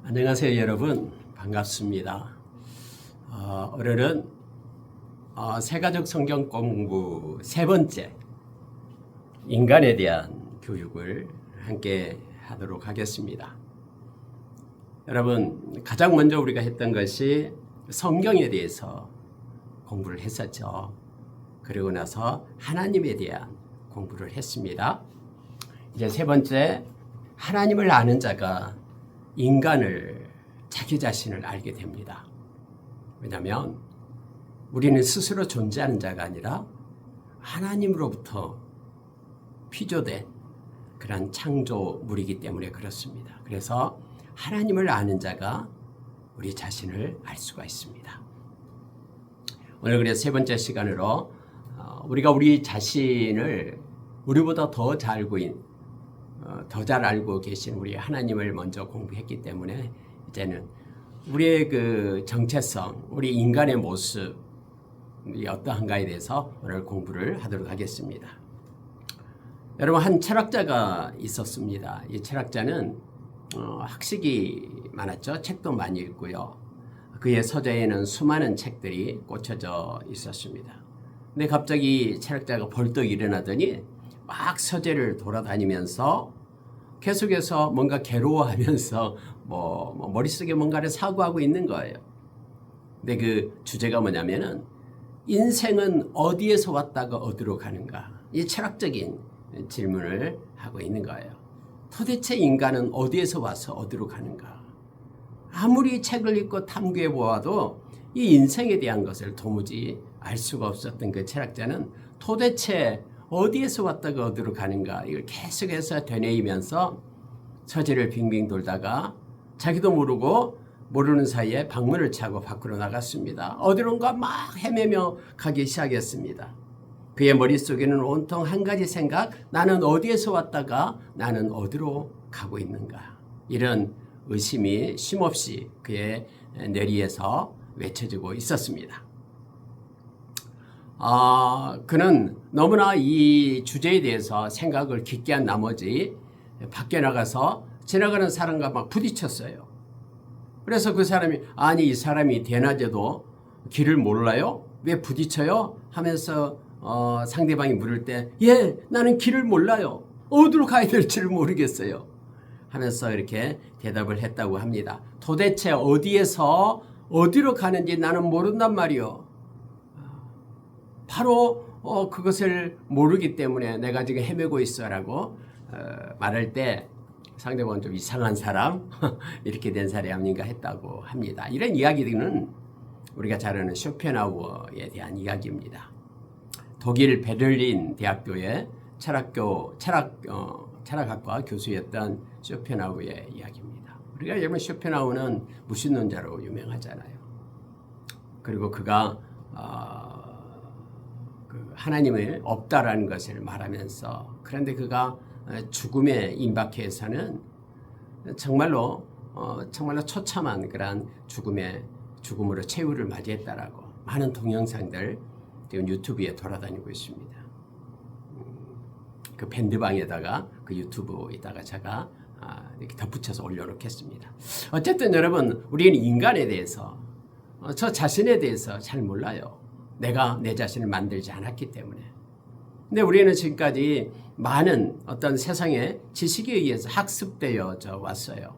안녕하세요 여러분, 반갑습니다. 오늘은 세가족 성경 공부 세 번째 인간에 대한 교육을 함께 하도록 하겠습니다. 여러분, 가장 먼저 우리가 했던 것이 성경에 대해서 공부를 했었죠. 그리고 나서 하나님에 대한 공부를 했습니다. 이제 세 번째, 하나님을 아는 자가 인간을, 자기 자신을 알게 됩니다. 왜냐하면 우리는 스스로 존재하는 자가 아니라 하나님으로부터 피조된 그런 창조물이기 때문에 그렇습니다. 그래서 하나님을 아는 자가 우리 자신을 알 수가 있습니다. 오늘 그래서 세 번째 시간으로 우리가 우리 자신을 우리보다 더 잘 알고 계신 우리 하나님을 먼저 공부했기 때문에 이제는 우리의 그 정체성, 우리 인간의 모습이 어떠한가에 대해서 오늘 공부를 하도록 하겠습니다. 여러분, 한 철학자가 있었습니다. 이 철학자는 학식이 많았죠. 책도 많이 읽고요. 그의 서재에는 수많은 책들이 꽂혀져 있었습니다. 근데 갑자기 철학자가 벌떡 일어나더니 막 서재를 돌아다니면서 계속해서 뭔가 괴로워하면서 머릿속에 뭔가를 사고하고 있는 거예요. 근데 그 주제가 뭐냐면은 인생은 어디에서 왔다가 어디로 가는가? 이 철학적인 질문을 하고 있는 거예요. 도대체 인간은 어디에서 와서 어디로 가는가? 아무리 책을 읽고 탐구해 보아도 이 인생에 대한 것을 도무지 알 수가 없었던 그 철학자는 도대체 어디에서 왔다가 어디로 가는가, 이걸 계속해서 되뇌이면서 서재를 빙빙 돌다가 자기도 모르는 사이에 방문을 차고 밖으로 나갔습니다. 어디론가 막 헤매며 가기 시작했습니다. 그의 머릿속에는 온통 한 가지 생각, 나는 어디에서 왔다가 나는 어디로 가고 있는가, 이런 의심이 쉼없이 그의 뇌리에서 외쳐지고 있었습니다. 그는 너무나 이 주제에 대해서 생각을 깊게 한 나머지 밖에 나가서 지나가는 사람과 막 부딪혔어요. 그래서 그 사람이, 아니 이 사람이 대낮에도 길을 몰라요? 왜 부딪혀요? 하면서 상대방이 물을 때, 예, 나는 길을 몰라요. 어디로 가야 될지를 모르겠어요. 하면서 이렇게 대답을 했다고 합니다. 도대체 어디에서 어디로 가는지 나는 모른단 말이요. 바로 그것을 모르기 때문에 내가 지금 헤매고 있어라고 말할 때 상대방은 좀 이상한 사람 이렇게 된 사람이 아닌가 했다고 합니다. 이런 이야기들은 우리가 잘 아는 쇼펜하우어에 대한 이야기입니다. 독일 베를린 대학교의 철학학과 교수였던 쇼펜하우어의 이야기입니다. 우리가 여러분 쇼펜하우어는 무신론자로 유명하잖아요. 그리고 그가 하나님을 없다라는 것을 말하면서, 그런데 그가 죽음에 임박해서는 정말로 처참한 그런 죽음으로 최후를 맞이했다라고 많은 동영상들 지금 유튜브에 돌아다니고 있습니다. 그 밴드방에다가 그 유튜브에다가 제가 이렇게 덧붙여서 올려놓겠습니다. 어쨌든 여러분, 우리는 인간에 대해서, 저 자신에 대해서 잘 몰라요. 내가 내 자신을 만들지 않았기 때문에. 근데 우리는 지금까지 많은 어떤 세상의 지식에 의해서 학습되어져 왔어요.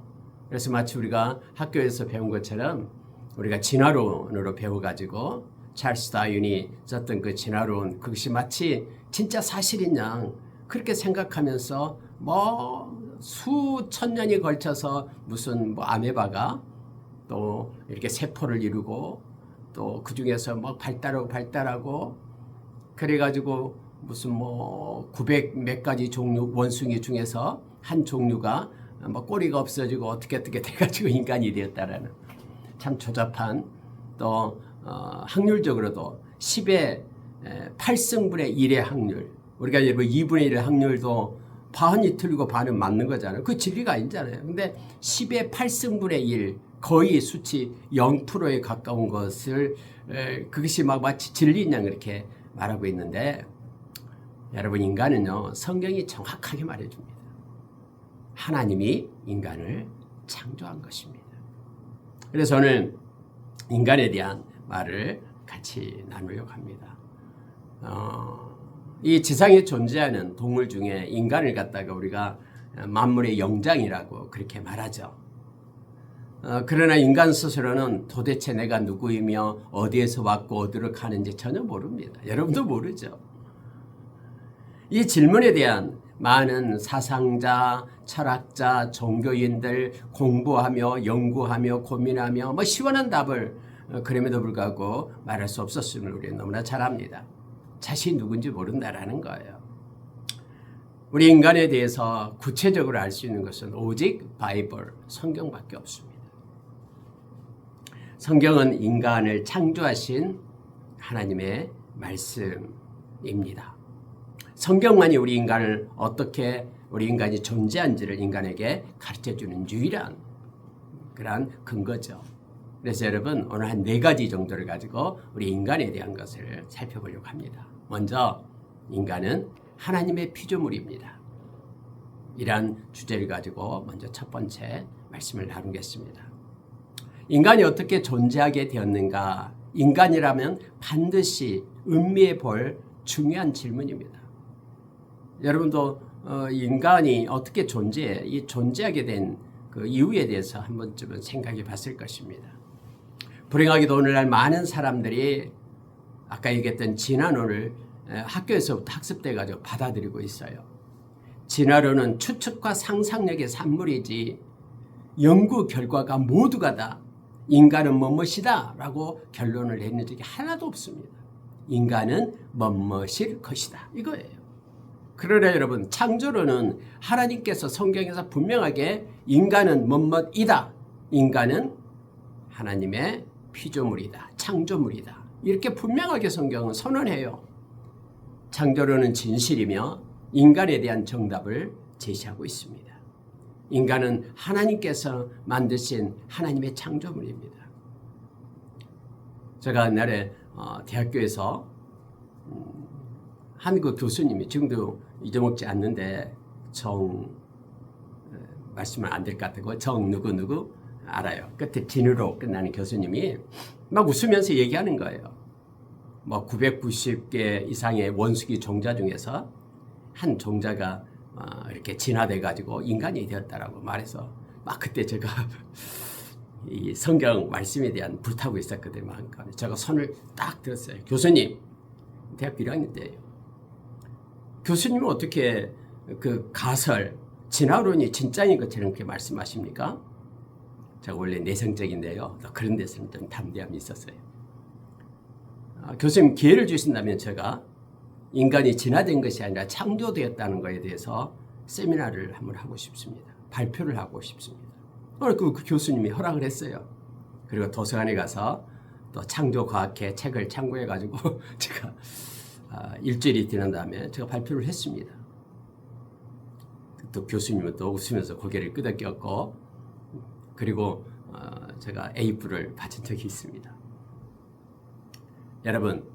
그래서 마치 우리가 학교에서 배운 것처럼 우리가 진화론으로 배워가지고 찰스 다윈이 썼던 그 진화론, 그것이 마치 진짜 사실인 양 그렇게 생각하면서 수천 년이 걸쳐서 무슨 아메바가 또 이렇게 세포를 이루고 또 그 중에서 발달하고 그래가지고 무슨 900 몇 가지 종류 원숭이 중에서 한 종류가 꼬리가 없어지고 어떻게 돼가지고 인간이 되었다라는 참 조잡한, 또 확률적으로도 10의 8승분의 1의 확률, 우리가 여러분 2분의 1의 확률도 반이 틀리고 반은 맞는 거잖아요. 그 진리가 아니잖아요. 근데 10의 8승분의 1, 거의 수치 0%에 가까운 것을 그것이 마치 진리인 양 이렇게 말하고 있는데, 여러분, 인간은요, 성경이 정확하게 말해줍니다. 하나님이 인간을 창조한 것입니다. 그래서 오늘 인간에 대한 말을 같이 나누려고 합니다. 이 지상에 존재하는 동물 중에 인간을 갖다가 우리가 만물의 영장이라고 그렇게 말하죠. 그러나 인간 스스로는 도대체 내가 누구이며 어디에서 왔고 어디로 가는지 전혀 모릅니다. 여러분도 모르죠. 이 질문에 대한 많은 사상자, 철학자, 종교인들 공부하며 연구하며 고민하며 시원한 답을 그럼에도 불구하고 말할 수 없었음을 우리는 너무나 잘 압니다. 자신이 누군지 모른다라는 거예요. 우리 인간에 대해서 구체적으로 알 수 있는 것은 오직 바이블, 성경밖에 없습니다. 성경은 인간을 창조하신 하나님의 말씀입니다. 성경만이 우리 인간을 어떻게 우리 인간이 존재한지를 인간에게 가르쳐주는 유일한 그런 근거죠. 그래서 여러분 오늘 한 4가지 정도를 가지고 우리 인간에 대한 것을 살펴보려고 합니다. 먼저 인간은 하나님의 피조물입니다. 이러한 주제를 가지고 먼저 첫 번째 말씀을 나누겠습니다. 인간이 어떻게 존재하게 되었는가? 인간이라면 반드시 음미해 볼 중요한 질문입니다. 여러분도 인간이 어떻게 존재하게 된 그 이유에 대해서 한 번쯤은 생각해 봤을 것입니다. 불행하게도 오늘날 많은 사람들이 아까 얘기했던 진화론을 학교에서부터 학습돼 가지고 받아들이고 있어요. 진화론은 추측과 상상력의 산물이지 연구 결과가 모두가 다 인간은 뭐뭇이다 라고 결론을 내는 적이 하나도 없습니다. 인간은 뭐뭇일 것이다 이거예요. 그러나 여러분 창조론은 하나님께서 성경에서 분명하게 인간은 뭐뭇이다. 인간은 하나님의 피조물이다. 창조물이다. 이렇게 분명하게 성경은 선언해요. 창조론은 진실이며 인간에 대한 정답을 제시하고 있습니다. 인간은 하나님께서 만드신 하나님의 창조물입니다. 제가 옛날에 대학교에서 한국 교수님이 지금도 잊어먹지 않는데 말씀은 안 될 것 같고 누구 알아요. 끝에 진으로 끝나는 교수님이 막 웃으면서 얘기하는 거예요. 990개 이상의 원숭이 종자 중에서 한 종자가 이렇게 진화돼 가지고 인간이 되었다라고 말해서 막 그때 제가 이 성경 말씀에 대한 불타고 있었거든요. 제가 손을 딱 들었어요. 교수님, 대학교 1학년 때예요. 교수님은 어떻게 그 가설, 진화론이 진짜인 것처럼 그렇게 말씀하십니까? 제가 원래 내성적인데요. 그런 데서는 좀 담대함이 있었어요. 교수님 기회를 주신다면 제가 인간이 진화된 것이 아니라 창조되었다는 것에 대해서 세미나를 한번 하고 싶습니다. 발표를 하고 싶습니다. 오늘 그 교수님이 허락을 했어요. 그리고 도서관에 가서 또 창조과학회 책을 참고해가지고 제가 일주일이 지난 다음에 제가 발표를 했습니다. 또 교수님은 또 웃으면서 고개를 끄덕였고 그리고 제가 A뿔을 받은 적이 있습니다. 여러분,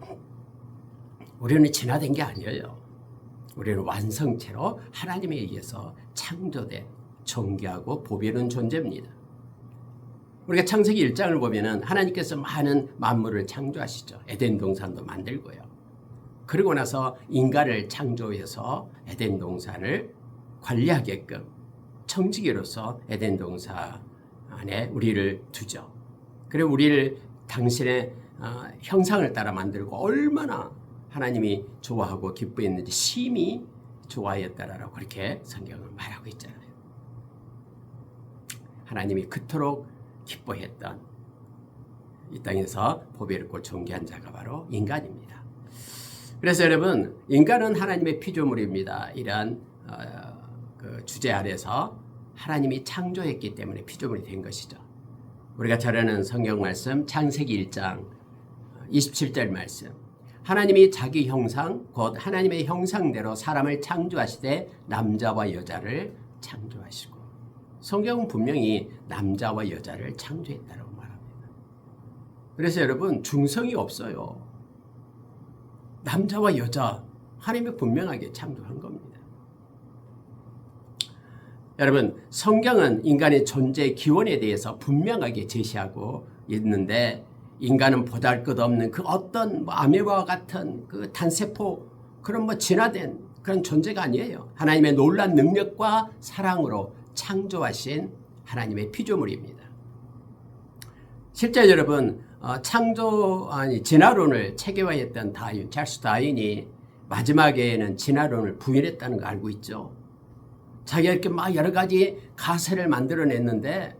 우리는 진화된 게 아니에요. 우리는 완성체로 하나님에 의해서 창조된 존귀하고 보배로운 존재입니다. 우리가 창세기 1장을 보면은 하나님께서 많은 만물을 창조하시죠. 에덴 동산도 만들고요. 그리고 나서 인간을 창조해서 에덴 동산을 관리하게끔 청지기로서 에덴 동산 안에 우리를 두죠. 그리고 우리를 당신의 형상을 따라 만들고 얼마나 하나님이 좋아하고 기뻐했는지 심히 좋아했다라고 그렇게 성경은 말하고 있잖아요. 하나님이 그토록 기뻐했던 이 땅에서 보배롭고 존귀한 자가 바로 인간입니다. 그래서 여러분, 인간은 하나님의 피조물입니다. 이러한 그 주제 아래서 하나님이 창조했기 때문에 피조물이 된 것이죠. 우리가 잘 아는 성경 말씀 창세기 1장 27절 말씀. 하나님이 자기 형상 곧 하나님의 형상대로 사람을 창조하시되 남자와 여자를 창조하시고, 성경은 분명히 남자와 여자를 창조했다고 말합니다. 그래서 여러분, 중성이 없어요. 남자와 여자 하나님이 분명하게 창조한 겁니다. 여러분, 성경은 인간의 존재 기원에 대해서 분명하게 제시하고 있는데 인간은 보잘것없는 그 어떤 아메바와 같은 그 단세포 그런 진화된 그런 존재가 아니에요. 하나님의 놀라운 능력과 사랑으로 창조하신 하나님의 피조물입니다. 실제 여러분 진화론을 체계화했던 찰스 다윈이 마지막에는 진화론을 부인했다는 거 알고 있죠. 자기가 이렇게 막 여러 가지 가설을 만들어냈는데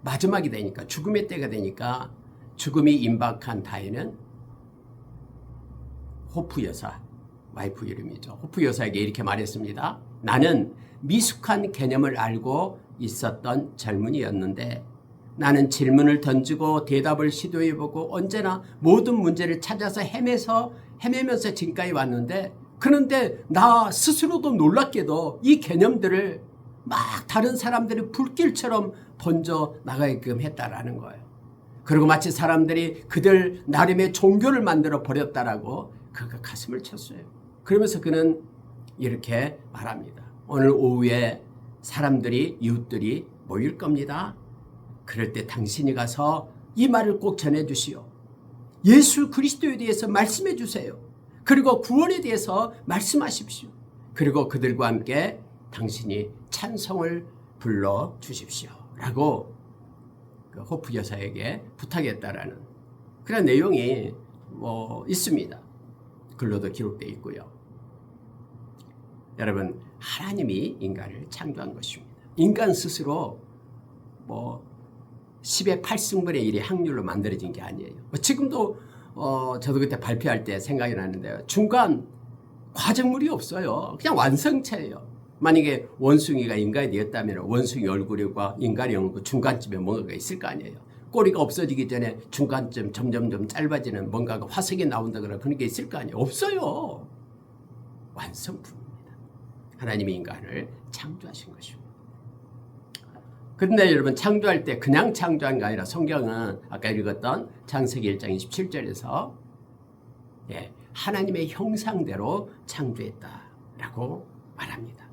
마지막이 되니까 죽음의 때가 되니까 죽음이 임박한 다윈은 호프 여사, 와이프 이름이죠. 호프 여사에게 이렇게 말했습니다. 나는 미숙한 개념을 알고 있었던 젊은이였는데 나는 질문을 던지고 대답을 시도해보고 언제나 모든 문제를 찾아서 헤매면서 지금까지 왔는데 그런데 나 스스로도 놀랍게도 이 개념들을 막 다른 사람들이 불길처럼 번져 나가게끔 했다라는 거예요. 그리고 마치 사람들이 그들 나름의 종교를 만들어 버렸다라고 그가 가슴을 쳤어요. 그러면서 그는 이렇게 말합니다. 오늘 오후에 사람들이 이웃들이 모일 겁니다. 그럴 때 당신이 가서 이 말을 꼭 전해주시오. 예수 그리스도에 대해서 말씀해 주세요. 그리고 구원에 대해서 말씀하십시오. 그리고 그들과 함께 당신이 찬송을 불러주십시오. 라고 그 호프 여사에게 부탁했다라는 그런 내용이 있습니다. 글로도 기록되어 있고요. 여러분, 하나님이 인간을 창조한 것입니다. 인간 스스로 10의 8승분의 1의 확률로 만들어진 게 아니에요. 지금도 저도 그때 발표할 때 생각이 나는데요. 중간 과정물이 없어요. 그냥 완성체예요. 만약에 원숭이가 인간이 되었다면 원숭이 얼굴과 인간의 얼굴 중간쯤에 뭔가가 있을 거 아니에요. 꼬리가 없어지기 전에 중간쯤 점점점 짧아지는 뭔가가 화석이 나온다거나 그런 게 있을 거 아니에요. 없어요. 완성품입니다. 하나님이 인간을 창조하신 것입니다. 그런데 여러분 창조할 때 그냥 창조한 게 아니라 성경은 아까 읽었던 창세기 1장 27절에서 하나님의 형상대로 창조했다라고 말합니다.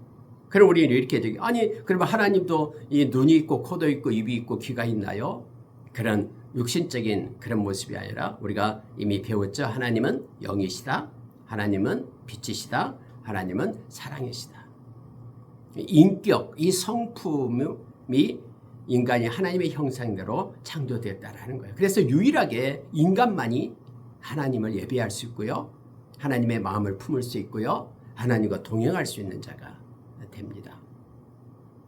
그럼 우리는 이렇게 얘기해요. 아니 그러면 하나님도 이 눈이 있고 코도 있고 입이 있고 귀가 있나요? 그런 육신적인 그런 모습이 아니라 우리가 이미 배웠죠. 하나님은 영이시다. 하나님은 빛이시다. 하나님은 사랑이시다. 인격, 이 성품이 인간이 하나님의 형상대로 창조되었다라는 거예요. 그래서 유일하게 인간만이 하나님을 예배할 수 있고요. 하나님의 마음을 품을 수 있고요. 하나님과 동행할 수 있는 자가 됩니다.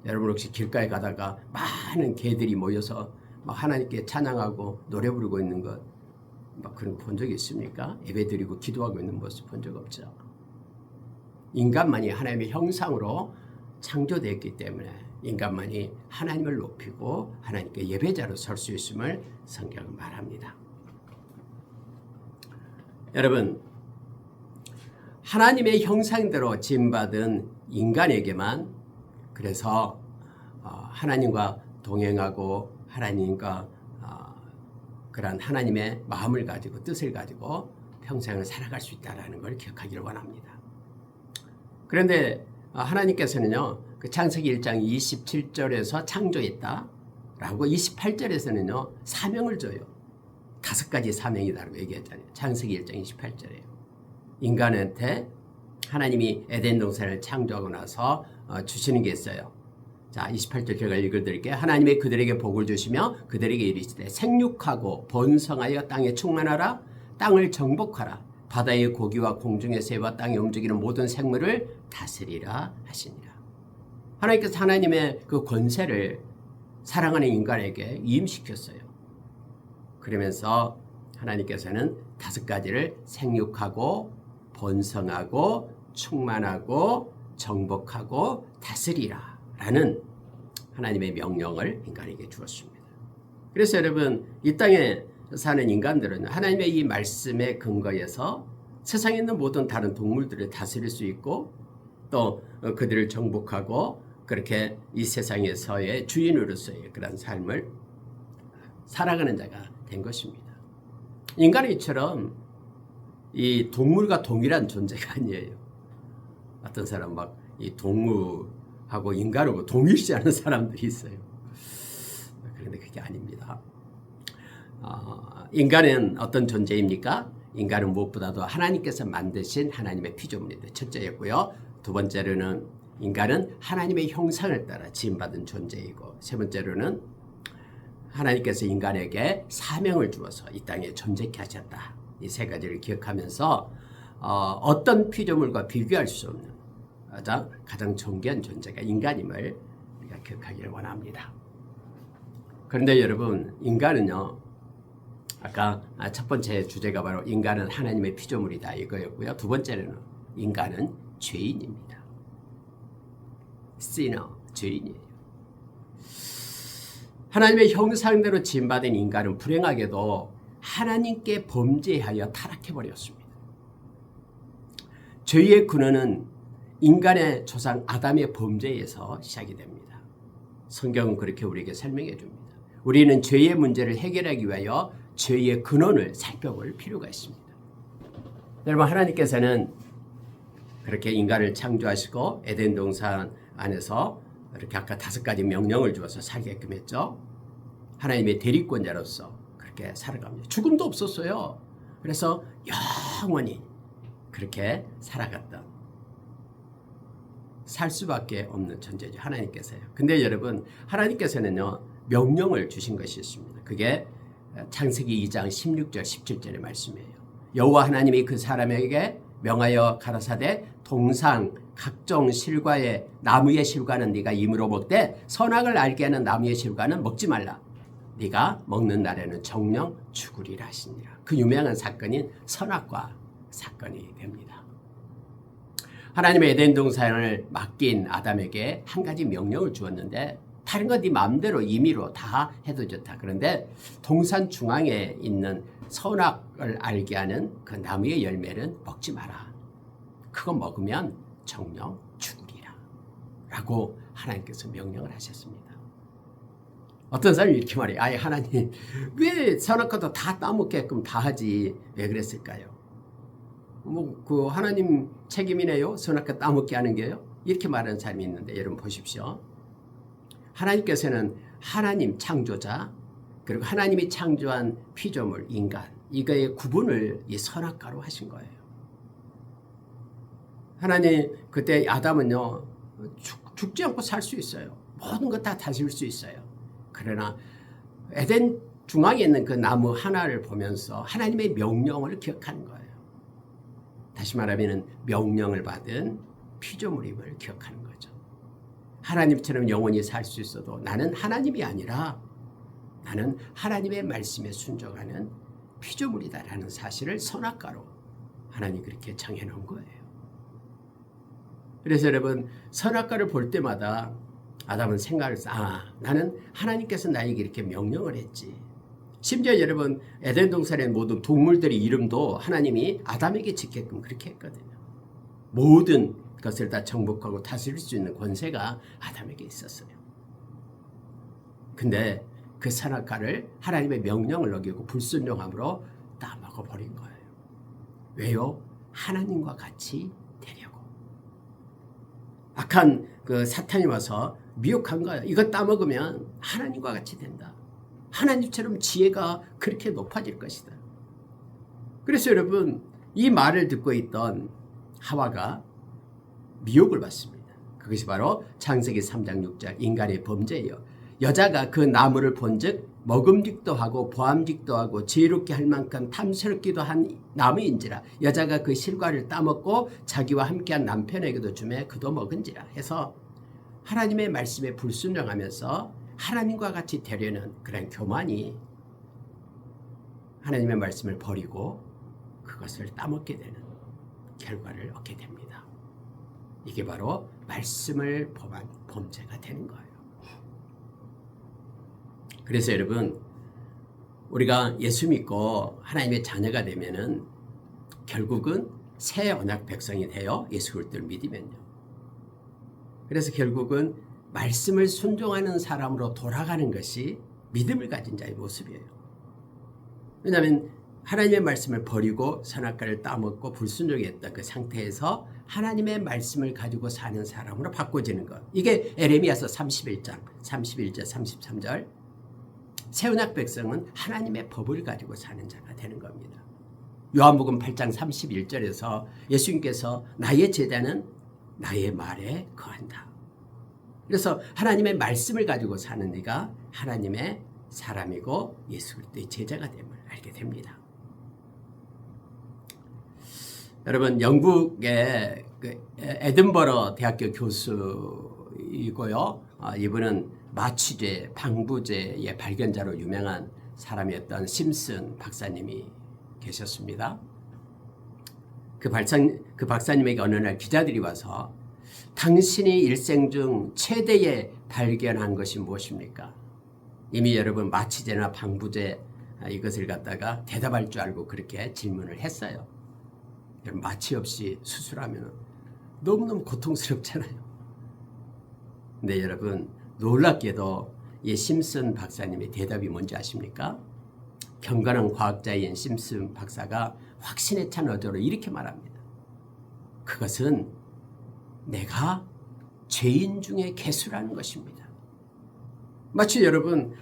여러분 혹시 길가에 가다가 많은 개들이 모여서 막 하나님께 찬양하고 노래 부르고 있는 것 막 그런 거 본 적이 있습니까? 예배 드리고 기도하고 있는 모습 본 적 없죠. 인간만이 하나님의 형상으로 창조되었기 때문에 인간만이 하나님을 높이고 하나님께 예배자로 설 수 있음을 성경은 말합니다. 여러분, 하나님의 형상대로 지음받은 인간에게만 그래서 하나님과 동행하고 하나님과 그런 하나님의 마음을 가지고 뜻을 가지고 평생을 살아갈 수 있다는 걸 기억하기를 원합니다. 그런데 하나님께서는요, 그 창세기 1장 27절에서 창조했다라고 28절에서는요, 사명을 줘요. 5가지 사명이다라고 얘기했잖아요. 창세기 1장 28절에요. 인간한테 하나님이 에덴 동산을 창조하고 나서 주시는 게 있어요. 자, 28절 제가 읽어드릴게요. 하나님이 그들에게 복을 주시며 그들에게 이르시되 생육하고 번성하여 땅에 충만하라. 땅을 정복하라. 바다의 고기와 공중의 새와 땅에 움직이는 모든 생물을 다스리라 하시니라. 하나님께서 하나님의 그 권세를 사랑하는 인간에게 위임시켰어요. 그러면서 하나님께서는 5가지를 생육하고 번성하고 충만하고 정복하고 다스리라 라는 하나님의 명령을 인간에게 주었습니다. 그래서 여러분 이 땅에 사는 인간들은 하나님의 이 말씀에 근거해서 세상에 있는 모든 다른 동물들을 다스릴 수 있고 또 그들을 정복하고 그렇게 이 세상에서의 주인으로서의 그런 삶을 살아가는 자가 된 것입니다. 인간은 이처럼 이 동물과 동일한 존재가 아니에요. 어떤 사람 막 이 동물 하고 인간하고 동일시하는 사람들이 있어요. 그런데 그게 아닙니다. 인간은 어떤 존재입니까? 인간은 무엇보다도 하나님께서 만드신 하나님의 피조물입니다. 첫째였고요. 두 번째로는 인간은 하나님의 형상을 따라 지음받은 존재이고, 세 번째로는 하나님께서 인간에게 사명을 주어서 이 땅에 존재케 하셨다. 이 세 가지를 기억하면서 어떤 피조물과 비교할 수 없는 가장 존귀한 존재가 인간임을 우리가 기억하기를 원합니다. 그런데 여러분, 인간은요, 아까 첫 번째 주제가 바로 인간은 하나님의 피조물이다 이거였고요. 두 번째는 인간은 죄인입니다. sinner, 죄인이에요. 하나님의 형상대로 지음받은 인간은 불행하게도 하나님께 범죄하여 타락해버렸습니다. 죄의 근원은 인간의 조상 아담의 범죄에서 시작이 됩니다. 성경은 그렇게 우리에게 설명해 줍니다. 우리는 죄의 문제를 해결하기 위하여 죄의 근원을 살펴볼 필요가 있습니다. 여러분, 하나님께서는 그렇게 인간을 창조하시고 에덴 동산 안에서 이렇게 아까 5가지 명령을 주어서 살게끔 했죠. 하나님의 대리권자로서 그렇게 살아갑니다. 죽음도 없었어요. 그래서 영원히 그렇게 살아갔던, 살 수밖에 없는 존재죠. 하나님께서요. 근데 여러분, 하나님께서는요, 명령을 주신 것이 있습니다. 그게 창세기 2장 16절 17절의 말씀이에요. 여호와 하나님이 그 사람에게 명하여 가라사대 동상 각종 실과의 나무의 실과는 네가 임으로 먹되 선악을 알게 하는 나무의 실과는 먹지 말라. 네가 먹는 날에는 정령 죽으리라 하시니라. 그 유명한 사건인 선악과 사건이 됩니다. 하나님의 에덴 동산을 맡긴 아담에게 한 가지 명령을 주었는데, 다른 건 네 마음대로 임의로 다 해도 좋다. 그런데 동산 중앙에 있는 선악을 알게 하는 그 나무의 열매는 먹지 마라. 그거 먹으면 정령 죽으리라 라고 하나님께서 명령을 하셨습니다. 어떤 사람이 이렇게 말해요. 아예 하나님, 왜 선악과도 다 따먹게끔 다 하지? 왜 그랬을까요? 그 하나님 책임이네요. 선악과 따먹게 하는 게요. 이렇게 말하는 사람이 있는데, 여러분 보십시오. 하나님께서는 하나님 창조자, 그리고 하나님이 창조한 피조물 인간, 이거의 구분을 이 선악과로 하신 거예요. 하나님 그때 아담은요, 죽지 않고 살 수 있어요. 모든 것 다 다스릴 수 있어요. 그러나 에덴 중앙에 있는 그 나무 하나를 보면서 하나님의 명령을 기억하는 거예요. 다시 말하면 명령을 받은 피조물임을 기억하는 거죠. 하나님처럼 영원히 살 수 있어도 나는 하나님이 아니라 나는 하나님의 말씀에 순종하는 피조물이다라는 사실을 선악과로 하나님이 그렇게 정해놓은 거예요. 그래서 여러분, 선악과를 볼 때마다 아담은 생각을 해서, 나는 하나님께서 나에게 이렇게 명령을 했지. 심지어 여러분, 에덴 동산의 모든 동물들의 이름도 하나님이 아담에게 짓게끔 그렇게 했거든요. 모든 것을 다 정복하고 다스릴 수 있는 권세가 아담에게 있었어요. 근데 그 선악과를 하나님의 명령을 어기고 불순종함으로 따먹어버린 거예요. 왜요? 하나님과 같이 되려고. 악한 그 사탄이 와서 미혹한 거예요. 이거 따먹으면 하나님과 같이 된다. 하나님처럼 지혜가 그렇게 높아질 것이다. 그래서 여러분, 이 말을 듣고 있던 하와가 미혹을 받습니다. 그것이 바로 창세기 3장 6절 인간의 범죄예요. 여자가 그 나무를 본즉 먹음직도 하고 보암직도 하고 지혜롭게 할 만큼 탐스럽기도 한 나무인지라 여자가 그 실과를 따먹고 자기와 함께한 남편에게도 주매 그도 먹은지라 해서 하나님의 말씀에 불순종하면서 하나님과 같이 되려는 그런 교만이 하나님의 말씀을 버리고 그것을 따먹게 되는 결과를 얻게 됩니다. 이게 바로 말씀을 범한 범죄가 되는 거예요. 그래서 여러분, 우리가 예수 믿고 하나님의 자녀가 되면은 결국은 새 언약 백성이 되어 예수 그리스도를 믿으면요. 그래서 결국은 말씀을 순종하는 사람으로 돌아가는 것이 믿음을 가진 자의 모습이에요. 왜냐하면 하나님의 말씀을 버리고 선악과를 따먹고 불순종했던 그 상태에서 하나님의 말씀을 가지고 사는 사람으로 바꿔지는 것. 이게 에레미야서 31장 31절 33절. 새 언약 백성은 하나님의 법을 가지고 사는 자가 되는 겁니다. 요한복음 8장 31절에서 예수님께서 나의 제자는 나의 말에 거한다. 그래서 하나님의 말씀을 가지고 사는 네가 하나님의 사람이고 예수 그리스도의 제자가 됨을 알게 됩니다. 여러분, 영국의 에든버러 대학교 교수이고요. 이분은 마취제, 방부제의 발견자로 유명한 사람이었던 심슨 박사님이 계셨습니다. 그 박사님에게 어느 날 기자들이 와서 당신이 일생 중 최대의 발견한 것이 무엇입니까? 이미 여러분 마취제나 방부제 이것을 갖다가 대답할 줄 알고 그렇게 질문을 했어요. 여러분, 마취 없이 수술하면 너무너무 고통스럽잖아요. 근데 여러분, 놀랍게도 이 심슨 박사님의 대답이 뭔지 아십니까? 경건한 과학자인 심슨 박사가 확신에 찬 어조로 이렇게 말합니다. 그것은 내가 죄인 중에 괴수라는 것입니다. 마치 여러분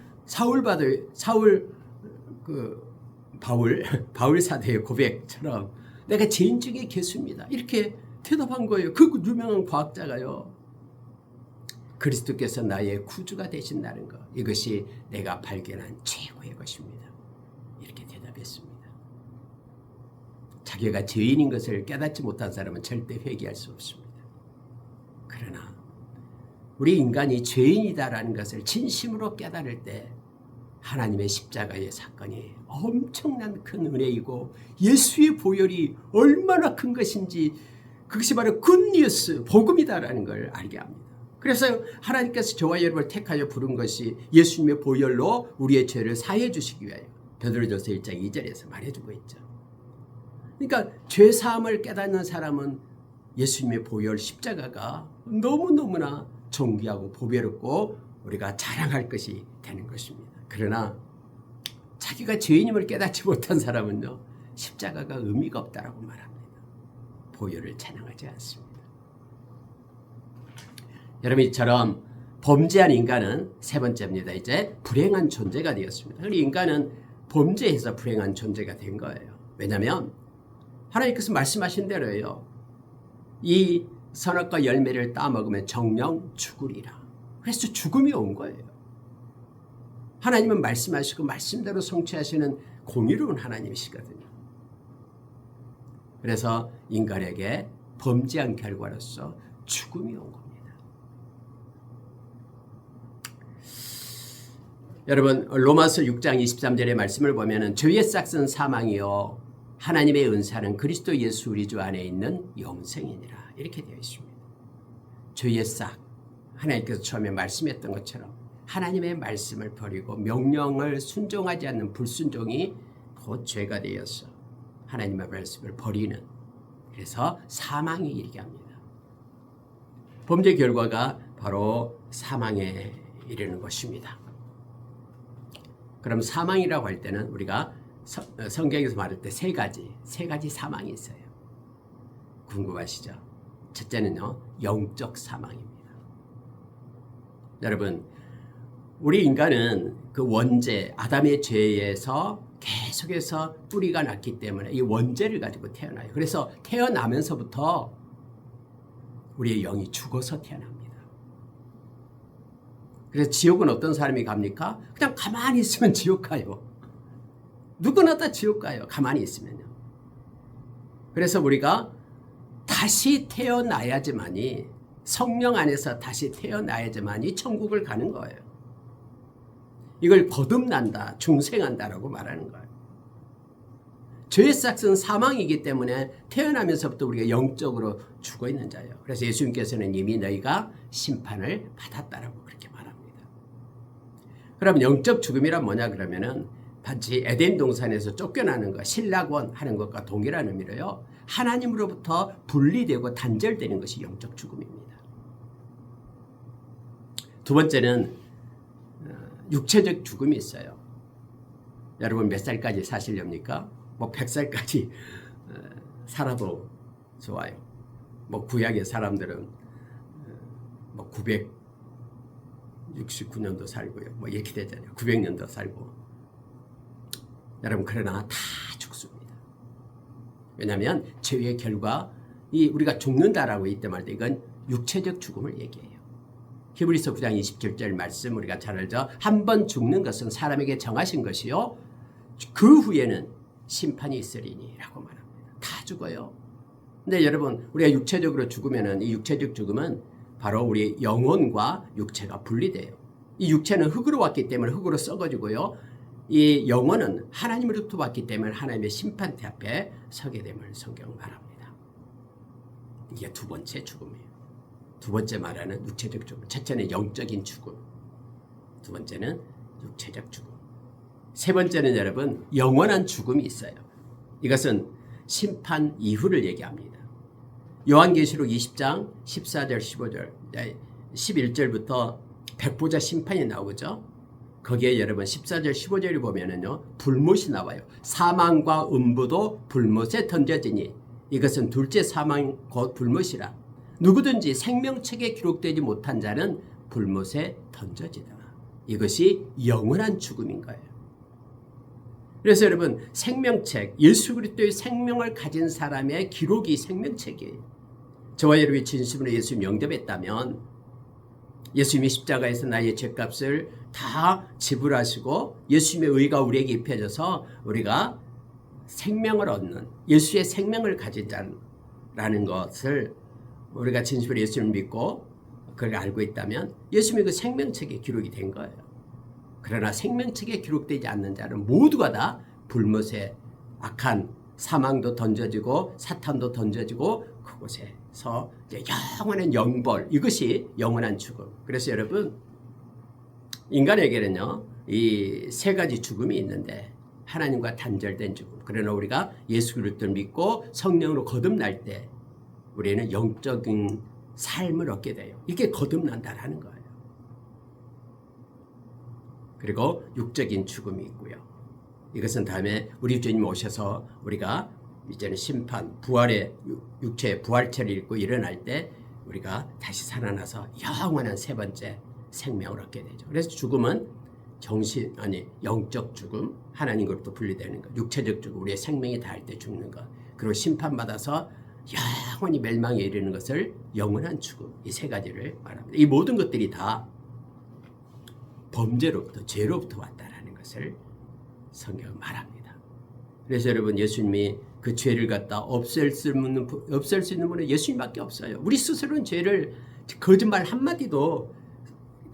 바울 사도의 고백처럼 내가 죄인 중에 괴수입니다. 이렇게 대답한 거예요. 그 유명한 과학자가요. 그리스도께서 나의 구주가 되신다는 것. 이것이 내가 발견한 최고의 것입니다. 이렇게 대답했습니다. 자기가 죄인인 것을 깨닫지 못한 사람은 절대 회개할 수 없습니다. 그러나 우리 인간이 죄인이다라는 것을 진심으로 깨달을 때 하나님의 십자가의 사건이 엄청난 큰 은혜이고 예수의 보혈이 얼마나 큰 것인지 그것이 바로 굿뉴스, 복음이다라는 걸 알게 합니다. 그래서 하나님께서 저와 여러분을 택하여 부른 것이 예수님의 보혈로 우리의 죄를 사해 주시기 위하여 베드로전서 1장 2절에서 말해주고 있죠. 그러니까 죄 사함을 깨닫는 사람은 예수님의 보혈 십자가가 너무너무나 존귀하고 보배롭고 우리가 자랑할 것이 되는 것입니다. 그러나 자기가 죄인임을 깨닫지 못한 사람은요, 십자가가 의미가 없다라고 말합니다. 보혈을 찬양하지 않습니다. 여러분, 이처럼 범죄한 인간은 세 번째입니다. 이제 불행한 존재가 되었습니다. 그리고 인간은 범죄해서 불행한 존재가 된 거예요. 왜냐하면 하나님께서 말씀하신 대로예요. 이 선악과 열매를 따먹으면 정령 죽으리라. 그래서 죽음이 온 거예요. 하나님은 말씀하시고 말씀대로 성취하시는 공의로운 하나님이시거든요. 그래서 인간에게 범죄한 결과로서 죽음이 온 겁니다. 여러분, 로마서 6장 23절의 말씀을 보면 죄의 싹은 사망이요 하나님의 은사는 그리스도 예수 우리 주 안에 있는 영생이니라. 이렇게 되어 있습니다. 죄의 싹, 하나님께서 처음에 말씀했던 것처럼 하나님의 말씀을 버리고 명령을 순종하지 않는 불순종이 곧 죄가 되어서 하나님의 말씀을 버리는, 그래서 사망에 이르게 합니다. 범죄 결과가 바로 사망에 이르는 것입니다. 그럼 사망이라고 할 때는 우리가 성경에서 말할 때 세 가지 사망이 있어요. 궁금하시죠? 첫째는요, 영적 사망입니다. 여러분, 우리 인간은 그 원죄, 아담의 죄에서 계속해서 뿌리가 났기 때문에 이 원죄를 가지고 태어나요. 그래서 태어나면서부터 우리의 영이 죽어서 태어납니다. 그래서 지옥은 어떤 사람이 갑니까? 그냥 가만히 있으면 지옥 가요. 누구나 다 지옥 가요. 가만히 있으면요. 그래서 우리가 다시 태어나야지만이, 성령 안에서 다시 태어나야지만이 천국을 가는 거예요. 이걸 거듭난다, 중생한다라고 말하는 거예요. 죄의 싹은 사망이기 때문에 태어나면서부터 우리가 영적으로 죽어 있는 자예요. 그래서 예수님께서는 이미 너희가 심판을 받았다라고 그렇게 말합니다. 그럼 영적 죽음이란 뭐냐 그러면은 단지 에덴 동산에서 쫓겨나는 것, 실락원 하는 것과 동일한 의미로요. 하나님으로부터 분리되고 단절되는 것이 영적 죽음입니다. 두 번째는 육체적 죽음이 있어요. 여러분 몇 살까지 사시렵니까? 100살까지 살아도 좋아요. 뭐 구약의 사람들은 뭐 969년도 살고요. 뭐 이렇게 되잖아요. 900년도 살고. 여러분 그러나 다 죽습니다. 왜냐하면 죄의 결과 이 우리가 죽는다라고 이때 말때 이건 육체적 죽음을 얘기해요. 히브리서 9장 27절 말씀 우리가 잘 알죠. 한 번 죽는 것은 사람에게 정하신 것이요 그 후에는 심판이 있으리니라고 말합니다. 다 죽어요. 근데 여러분 우리가 육체적으로 죽으면은 이 육체적 죽음은 바로 우리 영혼과 육체가 분리돼요. 이 육체는 흙으로 왔기 때문에 흙으로 썩어지고요. 이 영혼은 하나님으로부터 왔기 때문에 하나님의 심판대 앞에 서게 됨을 성경은 말합니다. 이게 두 번째 죽음이에요. 두 번째 말하는 육체적 죽음. 첫째는 영적인 죽음. 두 번째는 육체적 죽음. 세 번째는 여러분 영원한 죽음이 있어요. 이것은 심판 이후를 얘기합니다. 요한계시록 20장 14절 15절 11절부터 백보자 심판이 나오죠. 거기에 여러분 14절 15절을 보면은요 불못이 나와요. 사망과 음부도 불못에 던져지니 이것은 둘째 사망 곧 불못이라. 누구든지 생명책에 기록되지 못한 자는 불못에 던져지다. 이것이 영원한 죽음인 거예요. 그래서 여러분 생명책, 예수 그리스도의 생명을 가진 사람의 기록이 생명책이에요. 저와 여러분이 진심으로 예수 영접했다면 예수님이 십자가에서 나의 죄값을 다 지불하시고 예수님의 의가 우리에게 입혀져서 우리가 생명을 얻는 예수의 생명을 가진 자라는 것을 우리가 진심으로 예수님을 믿고 그걸 알고 있다면 예수님의 그 생명책에 기록이 된 거예요. 그러나 생명책에 기록되지 않는 자는 모두가 다 불못에 악한 사망도 던져지고 사탄도 던져지고 그곳에서 영원한 영벌 이것이 영원한 죽음. 그래서 여러분 인간에게는요 이 세 가지 죽음이 있는데 하나님과 단절된 죽음. 그러나 우리가 예수 그리스도를 믿고 성령으로 거듭날 때 우리는 영적인 삶을 얻게 돼요. 이게 거듭난다라는 거예요. 그리고 육적인 죽음이 있고요. 이것은 다음에 우리 주님 오셔서 우리가 이제는 심판, 부활의 육체의 부활체를 입고 일어날 때 우리가 다시 살아나서 영원한 세 번째 생명을 얻게 되죠. 그래서 죽음은 영적 죽음, 하나님으로부터 분리되는 것, 육체적 죽음, 우리의 생명이 다할 때 죽는 것, 그리고 심판받아서 영원히 멸망에 이르는 것을 영원한 죽음, 이 세 가지를 말합니다. 이 모든 것들이 다 범죄로부터, 죄로부터 왔다라는 것을 성경은 말합니다. 그래서 여러분 예수님이 그 죄를 갖다 없앨 수 있는 분은 예수님밖에 없어요. 우리 스스로는 죄를 거짓말 한마디도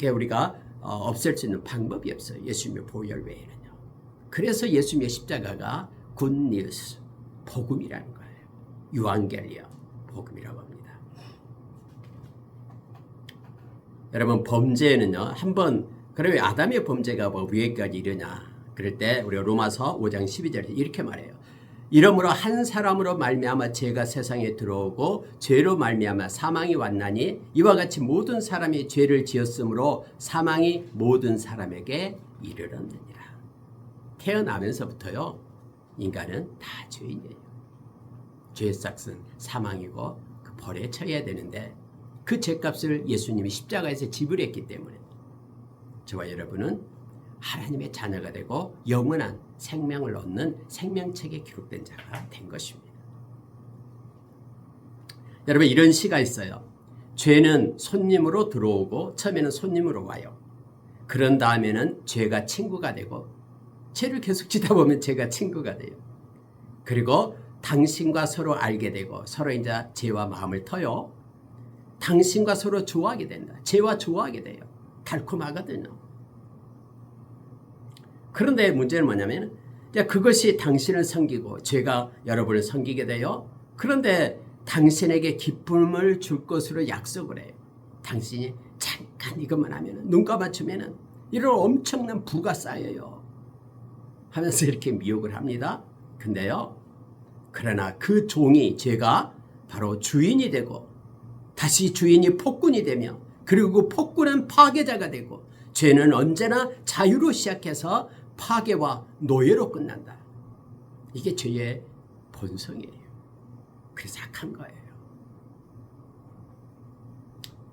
우리가 없앨 수 있는 방법이 없어요. 예수님의 보혈 외에는요. 그래서 예수님의 십자가가 굿뉴스, 복음이라는 거예요. 유앙겔리온, 복음이라고 합니다. 여러분 범죄는요. 한번 그러면 아담의 범죄가 뭐 위에까지 이르냐. 그럴 때 우리 로마서 5장 12절에 이렇게 말해요. 이러므로 한 사람으로 말미암아 죄가 세상에 들어오고 죄로 말미암아 사망이 왔나니 이와 같이 모든 사람이 죄를 지었으므로 사망이 모든 사람에게 이르렀느니라. 태어나면서부터요 인간은 다 죄인이에요. 죄의 삭은 사망이고 그 벌에 처해야 되는데 그 죄값을 예수님이 십자가에서 지불했기 때문에 저와 여러분은 하나님의 자녀가 되고 영원한 생명을 얻는 생명책에 기록된 자가 된 것입니다. 여러분 이런 시가 있어요. 죄는 손님으로 들어오고 처음에는 손님으로 와요. 그런 다음에는 죄가 친구가 되고 죄를 계속 지다 보면 죄가 친구가 돼요. 그리고 당신과 서로 알게 되고 서로 이제 죄와 마음을 터요. 당신과 서로 좋아하게 된다. 죄와 좋아하게 돼요. 달콤하거든요. 그런데 문제는 뭐냐면 그것이 당신을 섬기고 죄가 여러분을 섬기게 돼요. 그런데 당신에게 기쁨을 줄 것으로 약속을 해요. 당신이 잠깐 이것만 하면 눈 감아주면 이런 엄청난 부가 쌓여요. 하면서 이렇게 미혹을 합니다. 근데요. 그러나 그 종이 죄가 바로 주인이 되고 다시 주인이 폭군이 되며 그리고 그 폭군은 파괴자가 되고 죄는 언제나 자유로 시작해서 파괴와 노예로 끝난다. 이게 죄의 본성이에요. 그래서 악한 거예요.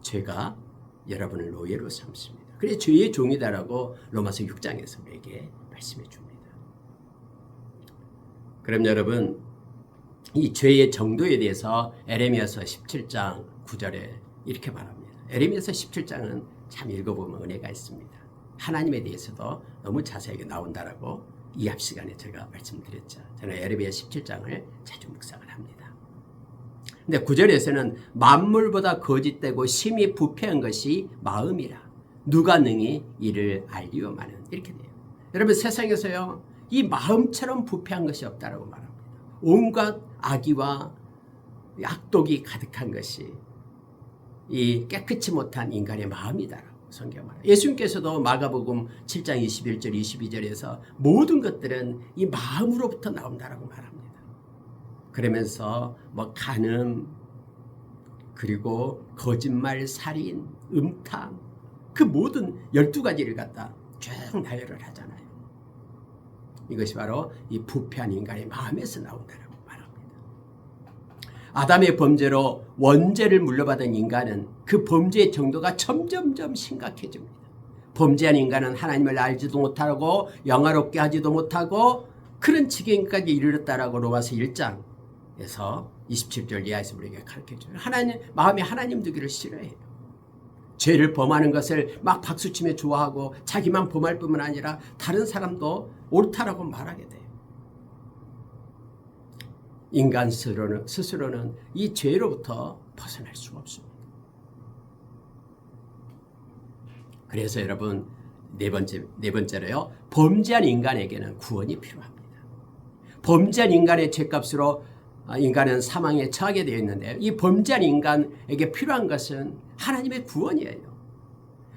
죄가 여러분을 노예로 삼습니다. 그래 죄의 종이다라고 로마서 6장에서 우리에게 말씀해 줍니다. 그럼 여러분 이 죄의 정도에 대해서 에레미야서 17장 9절에 이렇게 말합니다. 에레미야서 17장은 참 읽어보면 은혜가 있습니다. 하나님에 대해서도 너무 자세하게 나온다라고 이 앞 시간에 제가 말씀드렸죠. 저는 에레미야 17장을 자주 묵상을 합니다. 근데 9절에서는 만물보다 거짓되고 심히 부패한 것이 마음이라 누가 능히 이를 알리오마는 이렇게 돼요. 여러분 세상에서요 이 마음처럼 부패한 것이 없다라고 말합니다. 온갖 악의와 악독이 가득한 것이 이 깨끗이 못한 인간의 마음이다라고 성경 말합니다. 예수님께서도 마가복음 7장 21절 22절에서 모든 것들은 이 마음으로부터 나온다라고 말합니다. 그러면서 뭐 간음 그리고 거짓말, 살인, 음탕 그 모든 12가지를 갖다 쭉 나열을 하잖아요. 이것이 바로 이 부패한 인간의 마음에서 나온다라고 말합니다. 아담의 범죄로 원죄를 물려받은 인간은 그 범죄의 정도가 점점점 심각해집니다. 범죄한 인간은 하나님을 알지도 못하고 영화롭게 하지도 못하고 그런 지경까지 이르렀다라고 로마서 1장에서 27절 이하에서 우리에게 가르쳐줘요. 마음이 하나님 두기를 싫어해요. 죄를 범하는 것을 막 박수치며 좋아하고 자기만 범할 뿐만 아니라 다른 사람도 옳다라고 말하게 돼요. 인간 스스로는 이 죄로부터 벗어날 수가 없습니다. 그래서 여러분 네 번째로요. 범죄한 인간에게는 구원이 필요합니다. 범죄한 인간의 죄값으로 인간은 사망에 처하게 되어 있는데 이 범죄한 인간에게 필요한 것은 하나님의 구원이에요.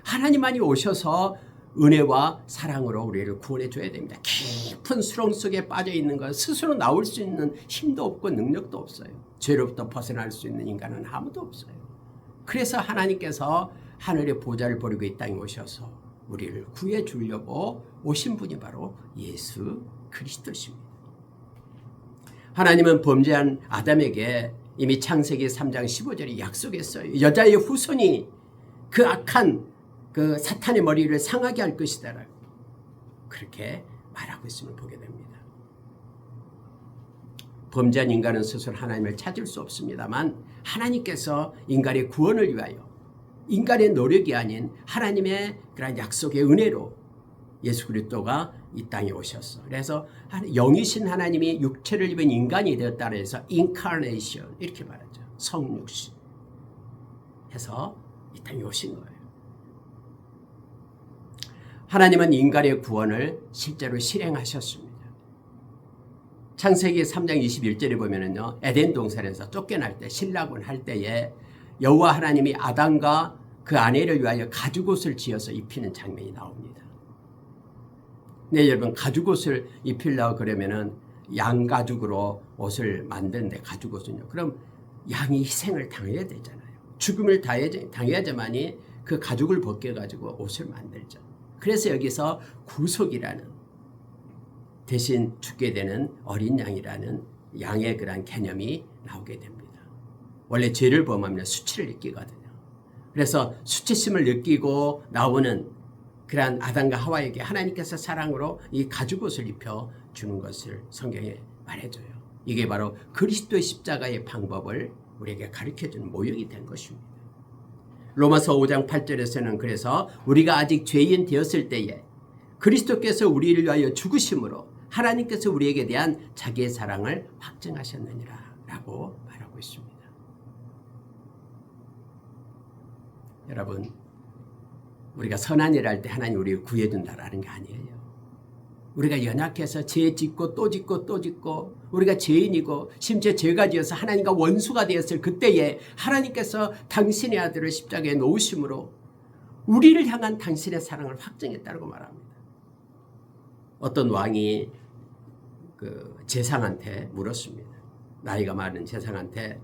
하나님만이 오셔서 은혜와 사랑으로 우리를 구원해 줘야 됩니다. 깊은 수렁 속에 빠져 있는 것 스스로 나올 수 있는 힘도 없고 능력도 없어요. 죄로부터 벗어날 수 있는 인간은 아무도 없어요. 그래서 하나님께서 하늘의 보좌를 버리고 이 땅에 오셔서 우리를 구해 주려고 오신 분이 바로 예수 그리스도십니다. 하나님은 범죄한 아담에게 이미 창세기 3장 15절에 약속했어요. 여자의 후손이 그 악한 그 사탄의 머리를 상하게 할 것이다. 그렇게 말하고 있음을 보게 됩니다. 범죄한 인간은 스스로 하나님을 찾을 수 없습니다만 하나님께서 인간의 구원을 위하여 인간의 노력이 아닌 하나님의 그런 약속의 은혜로 예수 그리스도가 이 땅에 오셨어. 그래서 영이신 하나님이 육체를 입은 인간이 되었다 해서 incarnation 이렇게 말하죠. 성육신 해서 이 땅에 오신 거예요. 하나님은 인간의 구원을 실제로 실행하셨습니다. 창세기 3장 21절에 보면은요. 에덴 동산에서 쫓겨날 때 신라군 할 때에 여호와 하나님이 아담과 그 아내를 위하여 가죽옷을 지어서 입히는 장면이 나옵니다. 네, 여러분 가죽옷을 입히려고 그러면은 양가죽으로 옷을 만드는데 가죽옷은요. 그럼 양이 희생을 당해야 되잖아요. 죽음을 당해야지만이 그 가죽을 벗겨가지고 옷을 만들죠. 그래서 여기서 구속이라는 대신 죽게 되는 어린 양이라는 양의 그런 개념이 나오게 됩니다. 원래 죄를 범하면 수치를 느끼거든요. 그래서 수치심을 느끼고 나오는 그러한 아담과 하와에게 하나님께서 사랑으로 이 가죽옷을 입혀주는 것을 성경에 말해줘요. 이게 바로 그리스도의 십자가의 방법을 우리에게 가르쳐주는 모형이 된 것입니다. 로마서 5장 8절에서는 그래서 우리가 아직 죄인 되었을 때에 그리스도께서 우리를 위하여 죽으심으로 하나님께서 우리에게 대한 자기의 사랑을 확증하셨느니라 라고 말하고 있습니다. 여러분 우리가 선한 일을 할 때 하나님 우리를 구해준다라는 게 아니에요. 우리가 연약해서 죄 짓고 또 짓고 또 짓고 우리가 죄인이고 심지어 죄가 지어서 하나님과 원수가 되었을 그때에 하나님께서 당신의 아들을 십자가에 놓으심으로 우리를 향한 당신의 사랑을 확증했다고 말합니다. 어떤 왕이 그 제상한테 물었습니다. 나이가 많은 제상한테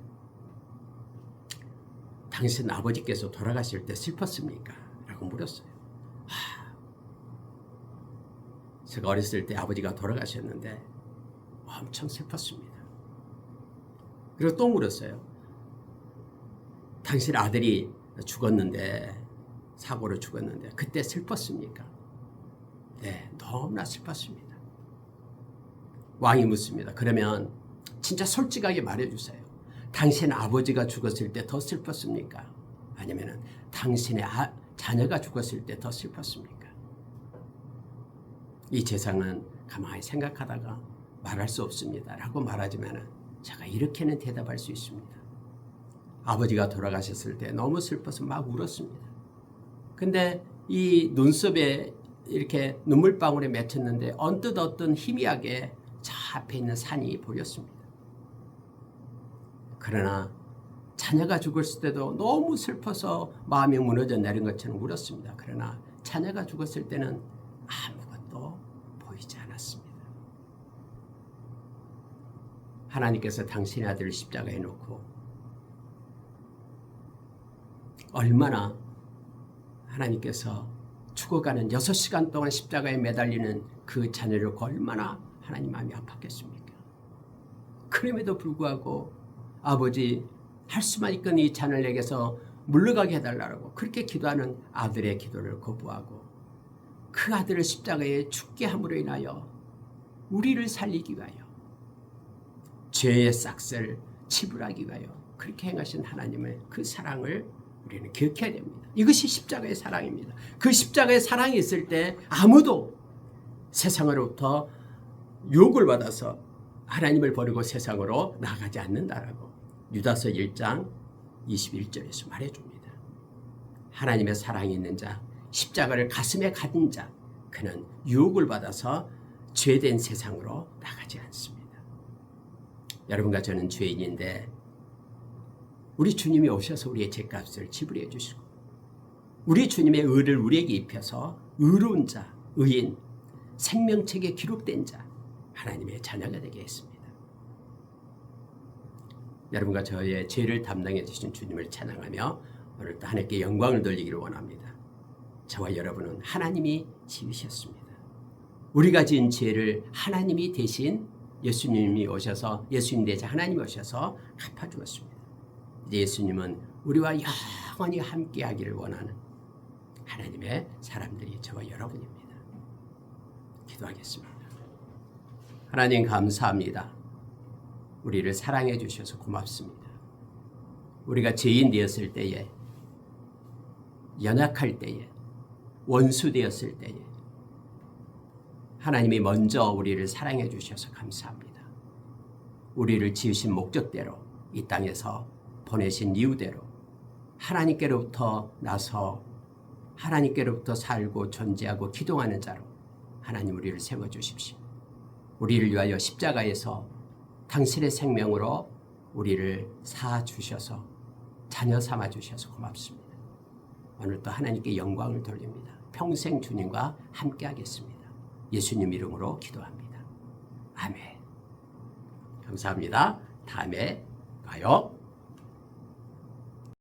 당신 아버지께서 돌아가실 때 슬펐습니까? 라고 물었어요. 제가 어렸을 때 아버지가 돌아가셨는데 엄청 슬펐습니다. 그리고 또 물었어요. 당신 아들이 죽었는데, 사고로 죽었는데 그때 슬펐습니까? 네, 너무나 슬펐습니다. 왕이 묻습니다. 그러면 진짜 솔직하게 말해주세요. 당신 아버지가 죽었을 때 더 슬펐습니까? 아니면 당신의 자녀가 죽었을 때 더 슬펐습니까? 이 재상은 가만히 생각하다가 말할 수 없습니다 라고 말하지만 제가 이렇게는 대답할 수 있습니다. 아버지가 돌아가셨을 때 너무 슬퍼서 막 울었습니다. 근데 이 눈썹에 이렇게 눈물방울에 맺혔는데 언뜻 어떤 희미하게 저 앞에 있는 산이 보였습니다. 그러나 자녀가 죽었을 때도 너무 슬퍼서 마음이 무너져 내린 것처럼 울었습니다. 그러나 자녀가 죽었을 때는 아무것도 보이지 않았습니다. 하나님께서 당신의 아들을 십자가에 놓고 얼마나 하나님께서 죽어가는 6시간 동안 십자가에 매달리는 그 자녀를 놓고 얼마나 하나님 마음이 아팠겠습니까? 그럼에도 불구하고 아버지 할 수만 있건 이 자녀를 내게서 물러가게 해달라고 그렇게 기도하는 아들의 기도를 거부하고 그 아들을 십자가에 죽게 함으로 인하여 우리를 살리기 위하여 죄의 싹을 치불하기 위하여 그렇게 행하신 하나님의 그 사랑을 우리는 기억해야 됩니다. 이것이 십자가의 사랑입니다. 그 십자가의 사랑이 있을 때 아무도 세상으로부터 유혹을 받아서 하나님을 버리고 세상으로 나가지 않는다라고 유다서 1장 21절에서 말해줍니다. 하나님의 사랑이 있는 자, 십자가를 가슴에 가진 자, 그는 유혹을 받아서 죄된 세상으로 나가지 않습니다. 여러분과 저는 죄인인데 우리 주님이 오셔서 우리의 죄값을 지불해 주시고 우리 주님의 의를 우리에게 입혀서 의로운 자, 의인, 생명책에 기록된 자, 하나님의 자녀가 되게 했습니다. 여러분과 저의 죄를 담당해 주신 주님을 찬양하며 오늘도 하나님께 영광을 돌리기를 원합니다. 저와 여러분은 하나님이 지으셨습니다. 우리가 지은 죄를 하나님이 대신 예수님이 오셔서 예수님 대신 하나님이 오셔서 갚아주었습니다. 이제 예수님은 우리와 영원히 함께하기를 원하는 하나님의 사람들이 저와 여러분입니다. 기도하겠습니다. 하나님 감사합니다. 우리를 사랑해 주셔서 고맙습니다. 우리가 죄인 되었을 때에, 연약할 때에, 원수 되었을 때에 하나님이 먼저 우리를 사랑해 주셔서 감사합니다. 우리를 지으신 목적대로 이 땅에서 보내신 이유대로 하나님께로부터 나서 하나님께로부터 살고 존재하고 기동하는 자로 하나님 우리를 세워주십시오. 우리를 위하여 십자가에서 당신의 생명으로 우리를 사주셔서 자녀 삼아주셔서 고맙습니다. 오늘도 하나님께 영광을 돌립니다. 평생 주님과 함께하겠습니다. 예수님 이름으로 기도합니다. 아멘. 감사합니다. 다음에 봐요.